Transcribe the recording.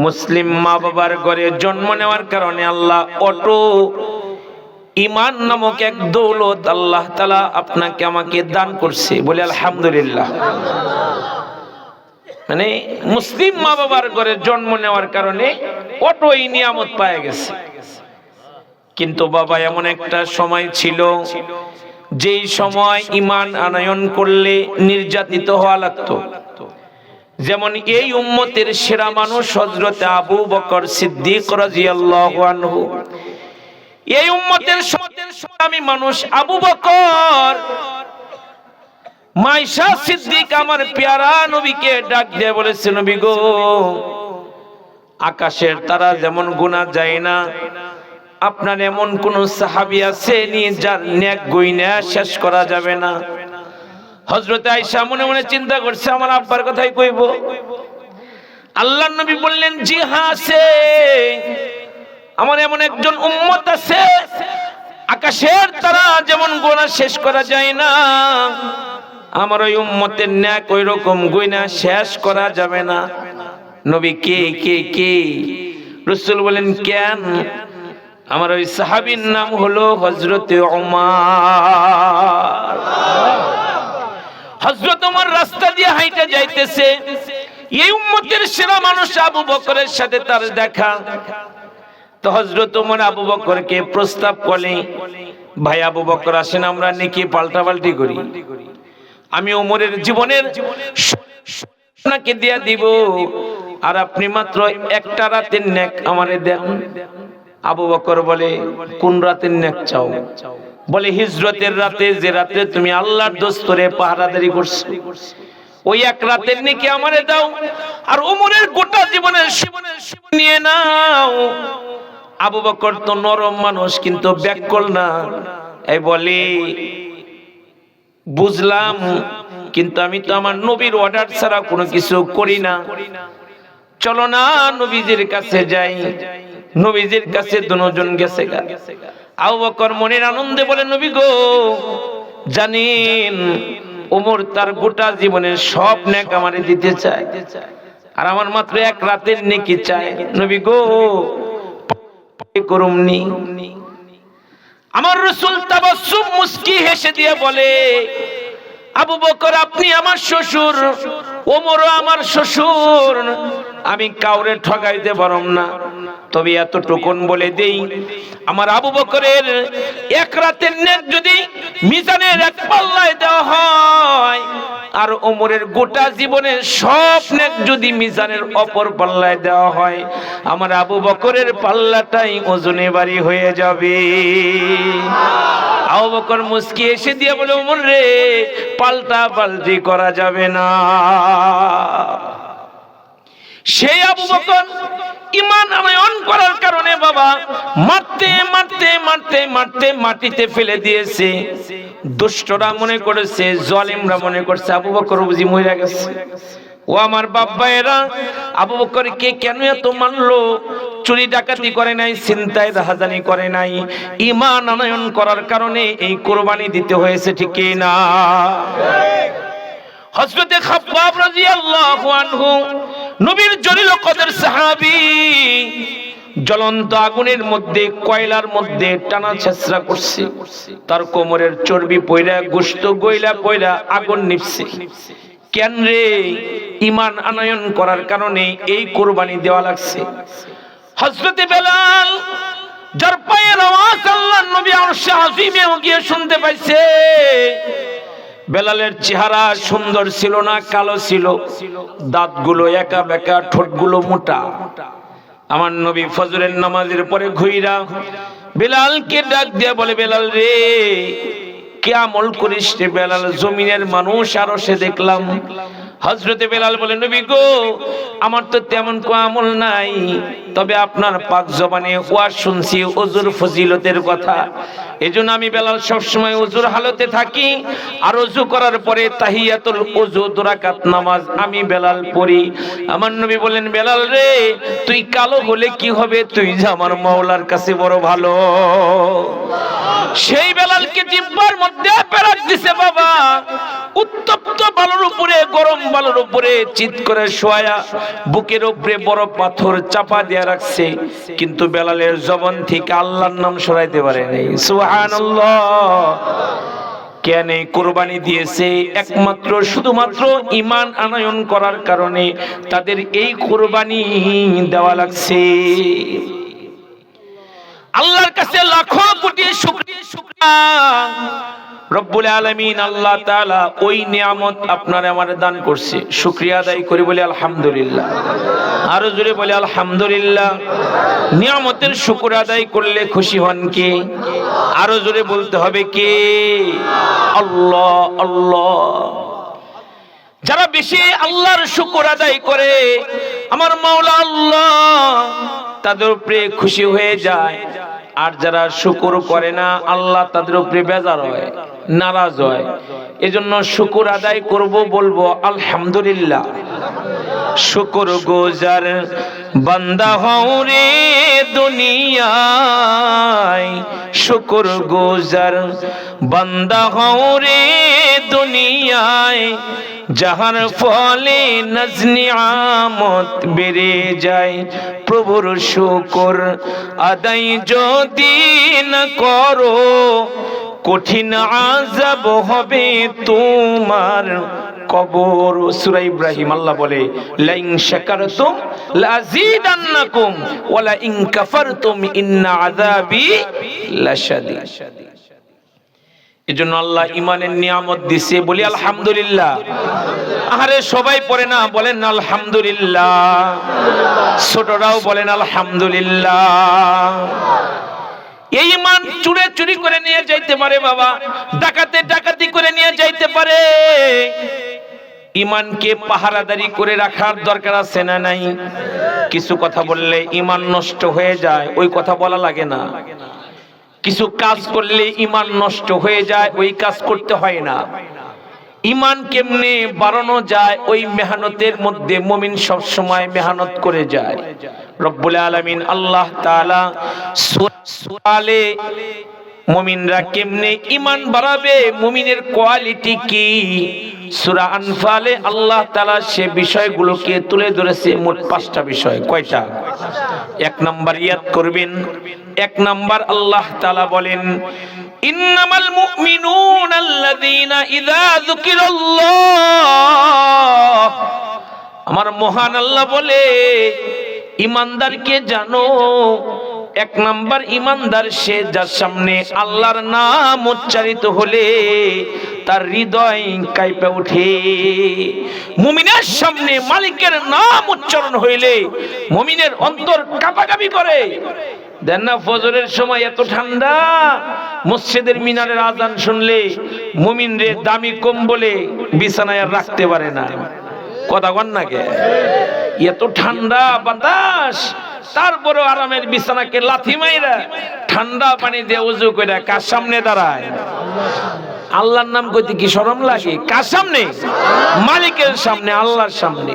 মুসলিম মা বাবার ঘরে জন্ম নেওয়ার কারণে আল্লাহ অটো ঈমান নামক এক দৌলত আল্লাহ তাআলা আপনাকে আমাকে দান করছে, বলে আলহামদুলিল্লাহ। মানে মুসলিম মা বাবার ঘরে জন্ম নেওয়ার কারণে অটো এই নিয়ামত পায় গেছে। কিন্তু বাবা, এমন একটা সময় ছিল যেই সময় ঈমান আনয়ন করলে নির্যাতিত হওয়া লাগতো। যেমন এই উম্মতের সেরা মানুষ হযরত আবু বকর সিদ্দিক রাদিয়াল্লাহু আনহু। এই উম্মতের আমি মানুষ আবু বকর মাইশা সিদ্দিক আমার পেয়ারা নবীকে ডাক দিয়ে বলেছে, নবী গো, আকাশের তারা যেমন গোনা যায় না, আপনার এমন কোন সাহাবী আছে নি যার নেক গয়না শেষ করা যাবে না? হযরত আয়েশা মনে মনে চিন্তা করছে, আমার আব্বার কথাই কইব। আল্লাহর নবী বললেন, জি হ্যাঁ আছে, আমার এমন একজন উম্মত আছে আকাশের তারা যেমন গোনা শেষ করা যায় না, আমার ওই উম্মতের নেক ওই রকম গয়না শেষ করা যাবে না। নবী কে কে কে? রাসূল বলেন, কেন? আমার ওই সাহাবীর নাম হলো হযরত ওমর। হযরত ওমর রাস্তা দিয়ে হাঁইটে যাইতেছে, এই উম্মতের সেরা মানুষ আবু বকরের সাথে তার দেখা। তো হযরত ওমর আবু বকরকে প্রস্তাব করে, ভাই আবু বকর আসেন আমরা নেকি পাল্টাপাল্টি করি, আমি ওমরের জীবনের আপনাকে দিয়া দিব, আর আপনি মাত্র একটা রাতের নেক আমারে দেন। আবু বকর বলে, কোন রাতের নেক চাও? বলে, হিজরতের রাতে, যে রাতে তুমি আল্লাহর দস্তরে পাহারাদারি করছো, ওই এক রাতের নেকি আমারে দাও, আর ওমরের গোটা জীবনের নিয়ে নাও। আবু বকর তো নরম মানুষ, কিন্তু ব্যাকল না। এই বলে, বুঝলাম, কিন্তু আমি তো আমার নবীর অর্ডার ছাড়া কোনো কিছু করি না, চলো না নবীজির কাছে যাই। নবীজির কাছে দুজন গেছে। আবু বকর মনের আনন্দে বলে, নবী গো, জানেন ওমর তার গোটা জীবনের সব নেক আমারে দিতে চায়, আর আমার মাত্র এক রাতের নেকি চায়। নবী গো, করুমনি। আমার রাসূল তাবাসসুম মুস্কি হেসে দিয়ে বলে, আবু বকর আপনি আমার শ্বশুর, ওমরও আমার শ্বশুর, আমি কাউরে ঠগাইতে পারম না। তবে এতটুকুন বলে দেই, আমার আবু বকরের এক রাতের নেক যদি মিজানের এক পাল্লায় দেওয়া হয়, আর ওমরের গোটা জীবনের সব নেক যদি মিজানের অপর পাল্লায় দেওয়া হয়, আমার আবু বকরের পাল্লাটাই ওজনে ভারী হয়ে যাবে। আবু বকর মুস্কি এসে দিয়ে বলে, ওমর রে, পাল্টা পাল্টি করা যাবে না। সেই আবু বকর ঈমান আনয়ন করার কারণে বাবা মারতে মারতে মারতে মারতে মাটিতে ফেলে দিয়েছে। দুষ্টরা মনে করেছে, জালিমরা মনে করছে আবু বকর বুঝি মরে গেছে। ও আমার বাবায়েরা, আবু বকরকে কেন এত মারলো? চুরি ডাকাতি করে নাই, ছিনতাই রাহাজানি করে নাই, ঈমান আনয়ন করার কারণে এই কুরবানি দিতে হয়েছে, ঠিক কি না? হযরতে খাব্বাব রাদিয়াল্লাহু আনহু নবীর জলিল কদর সাহাবী, জ্বলন্ত আগুনের মধ্যে, কয়লার মধ্যে টানা ছেঁচড়া করছে, তার কোমরের চর্বি পয়রা, গোশত গইলা পয়রা আগুন নিভছে। কেন রে? ঈমান আনয়ন করার কারণে এই কুরবানি দেওয়া লাগছে। হযরতে বেলাল, যার পায়ের আওয়াজ আল্লাহর নবী আরশে আজিমে গিয়ে শুনতে পাইছে, বেলালের চেহারা সুন্দর ছিল না, কালো ছিল, দাঁতগুলো একা বেঁকা, ঠোঁটগুলো মোটা। আমার নবী ফজরের নামাজের পরে ঘুইরা বেলালকে ডাক দিয়ে বলে, বেলাল রে, কি আমল করিস রে বেলাল? জমিনের মানুষ আরো সে দেখলাম। হযরতে বেলাল বলে, নবী গো, আমার তো তেমন কোনো আমল নাই, তবে আপনার পাক জবানে ওয়াজ শুনছি ওযুর ফজিলতের কথা। এজন্য আমি বেলাল সবসময় ওযুর হালতে থাকি, আর ওযু করার পরে তাহিয়াতুল ওযু 2 রাকাত নামাজ আমি বেলাল পড়ি। আমার নবী বলেন, বেলাল রে তুই কালো হলে কি হবে, তুই যে আমার মাওলার কাছে বড় ভালো। সেই বেলালকে জিহ্বার মধ্যে পেরাক দিছে বাবা, উত্তপ্ত বালুর উপরে, গরম বালুর উপরে চিৎ করে শোয়া, বুকের উপরে বড় পাথর চাপা দিয়ে রাখছে, কিন্তু বেলালের জবান থেকে আল্লাহর নাম সরাইতে পারে নাই। সুবহানাল্লাহ। কেন কুরবানি দিয়েছে? একমাত্র শুধুমাত্র ঈমান আনয়ন করার কারণে তাদের এই কুরবানি দেওয়া লাগছে। আল্লাহর কাছে লাখো কোটি শুকরিয়া। রব্বুল আলামিন আল্লাহ তাআলা ওই নিয়ামত আপনার আমার দান করছে, শুকরিয়া আদায় করি বলি আলহামদুলিল্লাহ। আরো জোরে বলি আলহামদুলিল্লাহ। নিয়ামতের শুকর আদায় করলে খুশি হন কে? আরো জোরে বলতে হবে কে? আল্লাহ। আল্লাহ। যারা বেশি আল্লাহর শুকর আদায় করে আমার মাওলা আল্লাহ তাদের উপরে খুশি হয়ে যায়, আর যারা শুকর করে না আল্লাহ তাদের উপরে বেজার হয়, নারাজ হয়। এজন্য শুকর আদায় করব, বলবো আলহামদুলিল্লাহ। শুকর গুজার বান্দা হও রে দুনিয়ায়, শুকর গুজার বান্দা হও রে দুনিয়ায়, যাহার ফলে নাজ নিয়ামত বেড়ে যায়। প্রভুর শুকর আদায় যদি না করো, কঠিন আযাব হবে তোমার কবর। সূরা ইব্রাহিম আল্লাহ বলে, লাইন শাকারতুম লাযীদান্নাকুম ওয়া লা ইন কাফারতুম ইন্না আযাবি লাশাদীদ। এজন্য আল্লাহ ঈমানের নিয়ামত দিছে, বলি আলহামদুলিল্লাহ। আরে সবাই পড়ে না, বলেন আলহামদুলিল্লাহ। ছোটরাও বলেন আলহামদুলিল্লাহ। এই ঈমান চুরে চুরি করে নিয়ে যাইতে পারে বাবা, ডাকাতে ডাকাতি করে নিয়ে যাইতে পারে। ঈমানকে পাহারাদারি করে রাখার দরকার আছে না নাই? কিছু কথা বললে ঈমান নষ্ট হয়ে যায়, ওই কথা বলা লাগে না। কিছু কাজ করলে ঈমান নষ্ট হয়ে যায়, ওই কাজ করতে হয় না। ঈমান কেমনে বাড়ানো যায়, ওই মেহনতের মধ্যে মুমিন সব সময় মেহনত করে যায়। রব্বুল আলামিন আল্লাহ তাআলা সূরা মুমিনরা কেমনে ঈমান বাড়াবে, মুমিনের কোয়ালিটি কি, সূরা আনফালে আল্লাহ তাআলা সে বিষয়গুলোকে তুলে ধরেছে। মোট 5টা বিষয়। কয়টা? 1 নাম্বার ইয়াদ করবেন। 1 নাম্বার আল্লাহ তাআলা বলেন, ইন্নামাল মুমিনুনা আল্লাযীনা ইযা যুকিরাল্লাহ। আমার মহান আল্লাহ বলে, ঈমানদারকে জানো, 1 নাম্বার ঈমানদার সে যার সামনে আল্লাহর নাম উচ্চারিত হলে তার হৃদয় কাঁপে ওঠে। মুমিনের সামনে মালিকের নাম উচ্চারণ হইলে মুমিনের অন্তর কাঁপাকাঁপি করে। দেন না ফজরের সময় এত ঠান্ডা, মসজিদের মিনারের আজান শুনলে মুমিন রে দামি কম্বলে বিছানায় আর রাখতে পারে না। কথা কন না কে? এত ঠান্ডা বাতাস, তারপরে আরামের বিছানাকে লাথি মাইরা ঠান্ডা পানি দিয়ে ওযু করে কার সামনে দাঁড়ায়? আল্লাহর নাম কইতে কি শরম লাগে? কার সামনে? মালিকের সামনে, আল্লাহর সামনে।